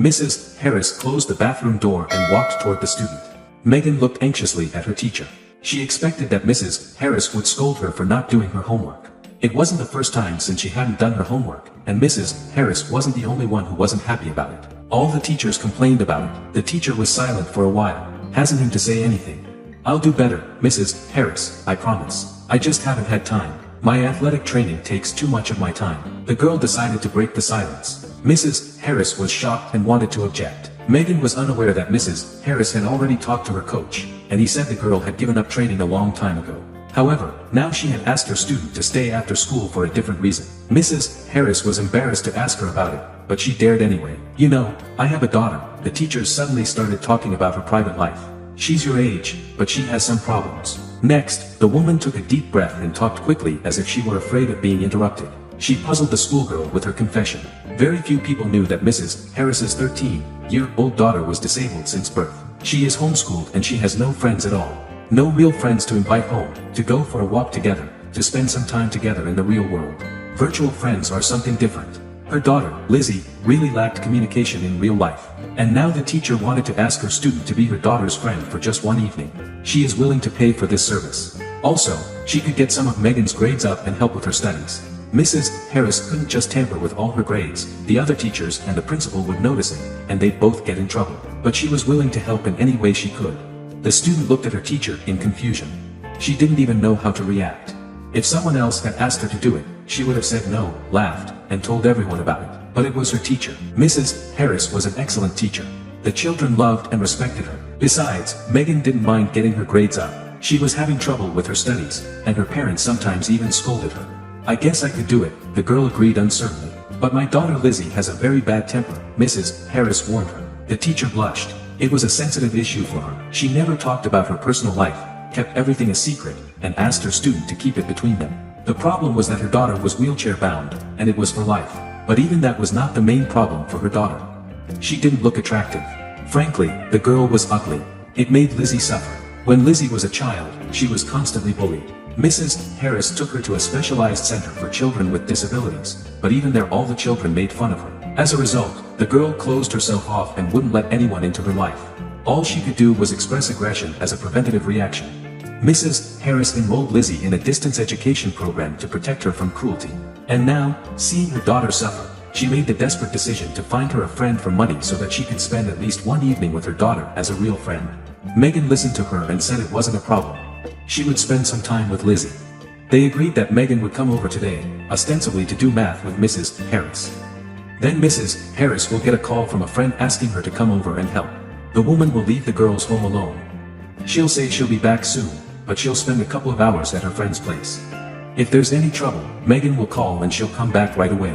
Mrs. Harris closed the bathroom door and walked toward the student. Megan looked anxiously at her teacher. She expected that Mrs. Harris would scold her for not doing her homework. It wasn't the first time since she hadn't done her homework, and Mrs. Harris wasn't the only one who wasn't happy about it. All the teachers complained about it. The teacher was silent for a while, hesitating to say anything. "I'll do better, Mrs. Harris, I promise. I just haven't had time. My athletic training takes too much of my time." The girl decided to break the silence. Mrs. Harris was shocked and wanted to object. Megan was unaware that Mrs. Harris had already talked to her coach, and he said the girl had given up training a long time ago. However, now she had asked her student to stay after school for a different reason. Mrs. Harris was embarrassed to ask her about it, but she dared anyway. "You know, I have a daughter." The teachers suddenly started talking about her private life. "She's your age, but she has some problems." Next, the woman took a deep breath and talked quickly as if she were afraid of being interrupted. She puzzled the schoolgirl with her confession. Very few people knew that Mrs. Harris's 13-year-old daughter was disabled since birth. She is homeschooled and she has no friends at all. No real friends to invite home, to go for a walk together, to spend some time together in the real world. Virtual friends are something different. Her daughter, Lizzie, really lacked communication in real life. And now the teacher wanted to ask her student to be her daughter's friend for just one evening. She is willing to pay for this service. Also, she could get some of Megan's grades up and help with her studies. Mrs. Harris couldn't just tamper with all her grades. The other teachers and the principal would notice it, and they'd both get in trouble. But she was willing to help in any way she could. The student looked at her teacher in confusion. She didn't even know how to react. If someone else had asked her to do it, she would have said no, laughed, and told everyone about it. But it was her teacher. Mrs. Harris was an excellent teacher. The children loved and respected her. Besides, Megan didn't mind getting her grades up. She was having trouble with her studies, and her parents sometimes even scolded her. "I guess I could do it," the girl agreed uncertainly. "But my daughter Lizzie has a very bad temper," Mrs. Harris warned her. The teacher blushed. It was a sensitive issue for her. She never talked about her personal life, kept everything a secret, and asked her student to keep it between them. The problem was that her daughter was wheelchair-bound, and it was for life. But even that was not the main problem for her daughter. She didn't look attractive. Frankly, the girl was ugly. It made Lizzie suffer. When Lizzie was a child, she was constantly bullied. Mrs. Harris took her to a specialized center for children with disabilities, but even there all the children made fun of her. As a result, the girl closed herself off and wouldn't let anyone into her life. All she could do was express aggression as a preventative reaction. Mrs. Harris enrolled Lizzie in a distance education program to protect her from cruelty. And now, seeing her daughter suffer, she made the desperate decision to find her a friend for money so that she could spend at least one evening with her daughter as a real friend. Megan listened to her and said it wasn't a problem. She would spend some time with Lizzie. They agreed that Megan would come over today, ostensibly to do math with Mrs. Harris. Then Mrs. Harris will get a call from a friend asking her to come over and help. The woman will leave the girls home alone. She'll say she'll be back soon, but she'll spend a couple of hours at her friend's place. If there's any trouble, Megan will call and she'll come back right away.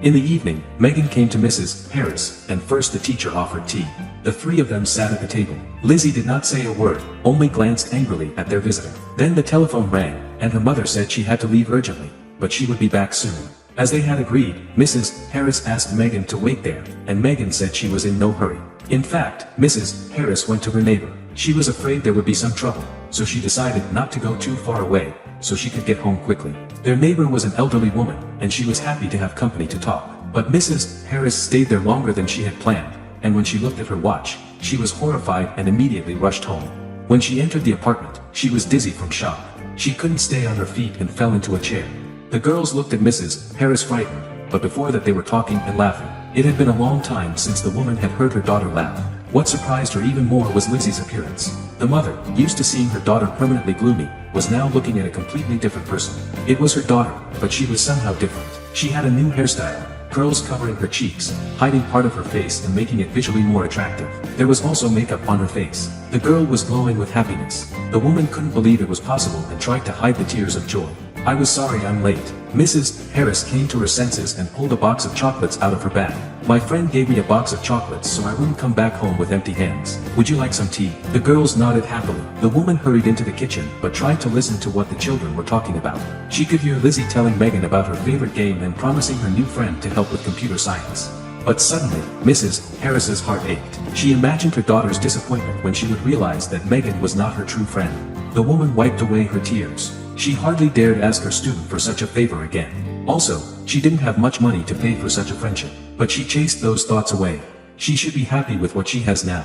In the evening, Megan came to Mrs. Harris, and first the teacher offered tea. The three of them sat at the table. Lizzie did not say a word, only glanced angrily at their visitor. Then the telephone rang, and her mother said she had to leave urgently, but she would be back soon. As they had agreed, Mrs. Harris asked Megan to wait there, and Megan said she was in no hurry. In fact, Mrs. Harris went to her neighbor. She was afraid there would be some trouble, so she decided not to go too far away, so she could get home quickly. Their neighbor was an elderly woman, and she was happy to have company to talk. But Mrs. Harris stayed there longer than she had planned, and when she looked at her watch, she was horrified and immediately rushed home. When she entered the apartment, she was dizzy from shock. She couldn't stay on her feet and fell into a chair. The girls looked at Mrs. Harris frightened, but before that they were talking and laughing. It had been a long time since the woman had heard her daughter laugh. What surprised her even more was Lizzie's appearance. The mother, used to seeing her daughter permanently gloomy, was now looking at a completely different person. It was her daughter, but she was somehow different. She had a new hairstyle, curls covering her cheeks, hiding part of her face and making it visually more attractive. There was also makeup on her face. The girl was glowing with happiness. The woman couldn't believe it was possible and tried to hide the tears of joy. "I was sorry I'm late." Mrs. Harris came to her senses and pulled a box of chocolates out of her bag. "My friend gave me a box of chocolates so I wouldn't come back home with empty hands. Would you like some tea?" The girls nodded happily. The woman hurried into the kitchen but tried to listen to what the children were talking about. She could hear Lizzie telling Megan about her favorite game and promising her new friend to help with computer science. But suddenly, Mrs. Harris's heart ached. She imagined her daughter's disappointment when she would realize that Megan was not her true friend. The woman wiped away her tears. She hardly dared ask her student for such a favor again. Also, she didn't have much money to pay for such a friendship. But she chased those thoughts away. She should be happy with what she has now.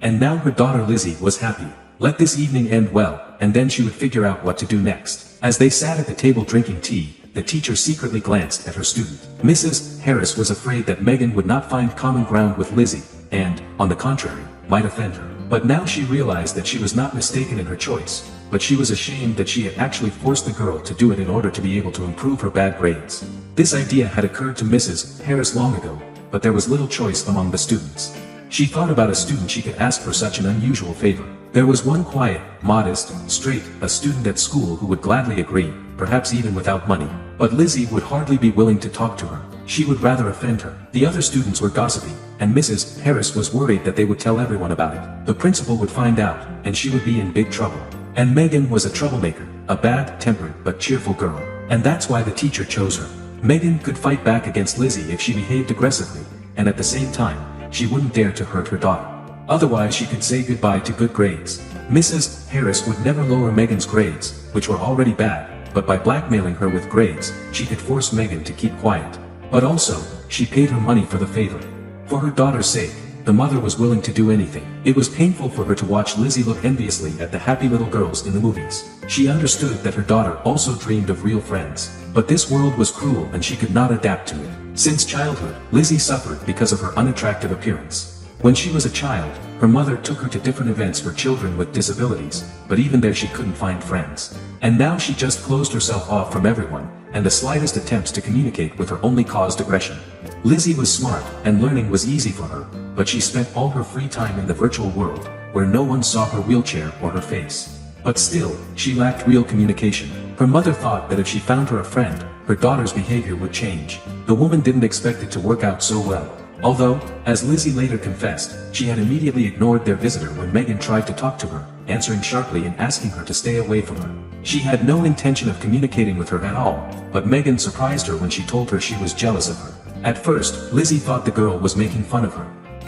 And now her daughter Lizzie was happy. Let this evening end well, and then she would figure out what to do next. As they sat at the table drinking tea, the teacher secretly glanced at her student. Mrs. Harris was afraid that Megan would not find common ground with Lizzie, and, on the contrary, might offend her. But now she realized that she was not mistaken in her choice, but she was ashamed that she had actually forced the girl to do it in order to be able to improve her bad grades. This idea had occurred to Mrs. Harris long ago, but there was little choice among the students. She thought about a student she could ask for such an unusual favor. There was one quiet, modest, straight, a student at school who would gladly agree, perhaps even without money. But Lizzie would hardly be willing to talk to her. She would rather offend her. The other students were gossiping, and Mrs. Harris was worried that they would tell everyone about it. The principal would find out, and she would be in big trouble. And Megan was a troublemaker, a bad-tempered but cheerful girl. And that's why the teacher chose her. Megan could fight back against Lizzie if she behaved aggressively, and at the same time, she wouldn't dare to hurt her daughter. Otherwise she could say goodbye to good grades. Mrs. Harris would never lower Megan's grades, which were already bad, but by blackmailing her with grades, she could force Megan to keep quiet. But also, she paid her money for the favor. For her daughter's sake, the mother was willing to do anything. It was painful for her to watch Lizzie look enviously at the happy little girls in the movies. She understood that her daughter also dreamed of real friends. But this world was cruel and she could not adapt to it. Since childhood, Lizzie suffered because of her unattractive appearance. When she was a child, her mother took her to different events for children with disabilities, but even there she couldn't find friends. And now she just closed herself off from everyone, and the slightest attempts to communicate with her only caused aggression. Lizzie was smart, and learning was easy for her, but she spent all her free time in the virtual world, where no one saw her wheelchair or her face. But still, she lacked real communication. Her mother thought that if she found her a friend, her daughter's behavior would change. The woman didn't expect it to work out so well. Although, as Lizzie later confessed, she had immediately ignored their visitor when Megan tried to talk to her, answering sharply and asking her to stay away from her. She had no intention of communicating with her at all, but Megan surprised her when she told her she was jealous of her. At first, Lizzie thought the girl was making fun of her.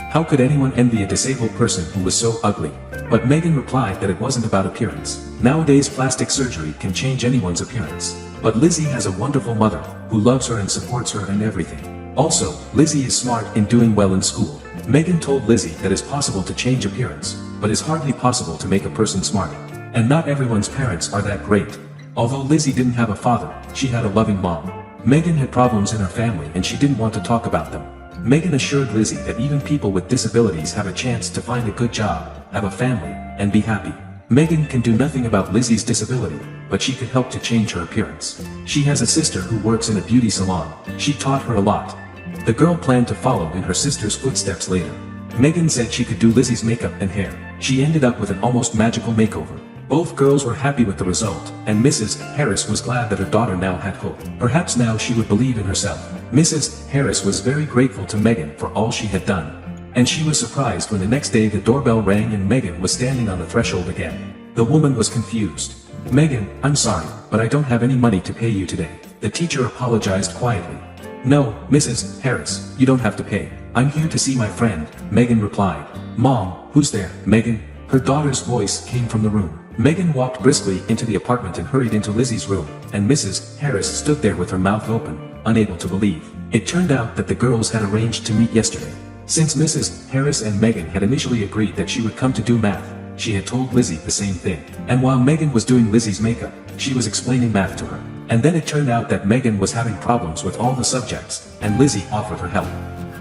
How could anyone envy a disabled person who was so ugly? But Megan replied that it wasn't about appearance. Nowadays plastic surgery can change anyone's appearance. But Lizzie has a wonderful mother, who loves her and supports her in everything. Also, Lizzie is smart and doing well in school. Megan told Lizzie that it's possible to change appearance, but it's hardly possible to make a person smarter. And not everyone's parents are that great. Although Lizzie didn't have a father, she had a loving mom. Megan had problems in her family and she didn't want to talk about them. Megan assured Lizzie that even people with disabilities have a chance to find a good job, have a family, and be happy. Megan can do nothing about Lizzie's disability, but she could help to change her appearance. She has a sister who works in a beauty salon. She taught her a lot. The girl planned to follow in her sister's footsteps later. Megan said she could do Lizzie's makeup and hair. She ended up with an almost magical makeover. Both girls were happy with the result, and Mrs. Harris was glad that her daughter now had hope. Perhaps now she would believe in herself. Mrs. Harris was very grateful to Megan for all she had done. And she was surprised when the next day the doorbell rang and Megan was standing on the threshold again. The woman was confused. "Megan, I'm sorry, but I don't have any money to pay you today." The teacher apologized quietly. "No, Mrs. Harris, you don't have to pay. I'm here to see my friend," Megan replied. "Mom, who's there?" Megan. Her daughter's voice came from the room. Megan walked briskly into the apartment and hurried into Lizzie's room, and Mrs. Harris stood there with her mouth open, unable to believe. It turned out that the girls had arranged to meet yesterday. Since Mrs. Harris and Megan had initially agreed that she would come to do math, she had told Lizzie the same thing. And while Megan was doing Lizzie's makeup, she was explaining math to her. And then it turned out that Megan was having problems with all the subjects, and Lizzie offered her help.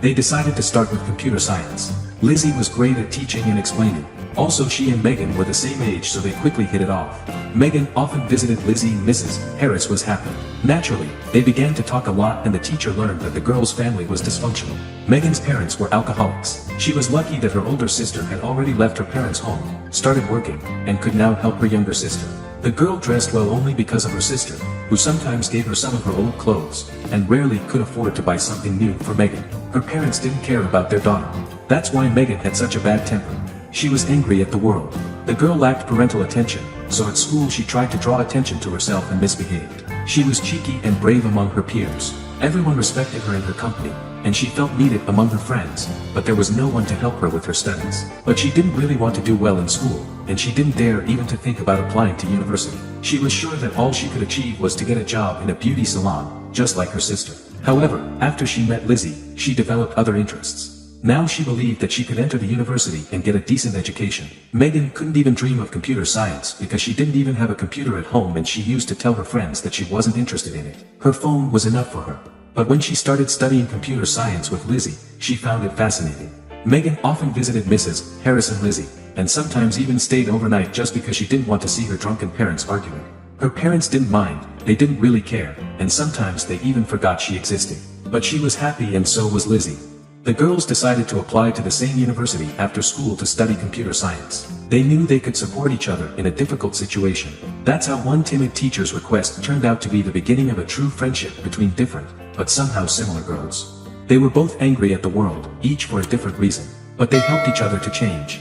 They decided to start with computer science. Lizzie was great at teaching and explaining. Also, she and Megan were the same age, so they quickly hit it off. Megan often visited Lizzie and Mrs. Harris was happy. Naturally, they began to talk a lot and the teacher learned that the girl's family was dysfunctional. Megan's parents were alcoholics. She was lucky that her older sister had already left her parents' home, started working, and could now help her younger sister. The girl dressed well only because of her sister, who sometimes gave her some of her old clothes, and rarely could afford to buy something new for Megan. Her parents didn't care about their daughter. That's why Megan had such a bad temper. She was angry at the world. The girl lacked parental attention, so at school she tried to draw attention to herself and misbehaved. She was cheeky and brave among her peers. Everyone respected her in her company, and she felt needed among her friends, but there was no one to help her with her studies. But she didn't really want to do well in school, and she didn't dare even to think about applying to university. She was sure that all she could achieve was to get a job in a beauty salon, just like her sister. However, after she met Lizzie, she developed other interests. Now she believed that she could enter the university and get a decent education. Megan couldn't even dream of computer science because she didn't even have a computer at home, and she used to tell her friends that she wasn't interested in it. Her phone was enough for her. But when she started studying computer science with Lizzie, she found it fascinating. Megan often visited Mrs. Harris and Lizzie, and sometimes even stayed overnight just because she didn't want to see her drunken parents arguing. Her parents didn't mind, they didn't really care, and sometimes they even forgot she existed. But she was happy, and so was Lizzie. The girls decided to apply to the same university after school to study computer science. They knew they could support each other in a difficult situation. That's how one timid teacher's request turned out to be the beginning of a true friendship between different, but somehow similar girls. They were both angry at the world, each for a different reason, but they helped each other to change.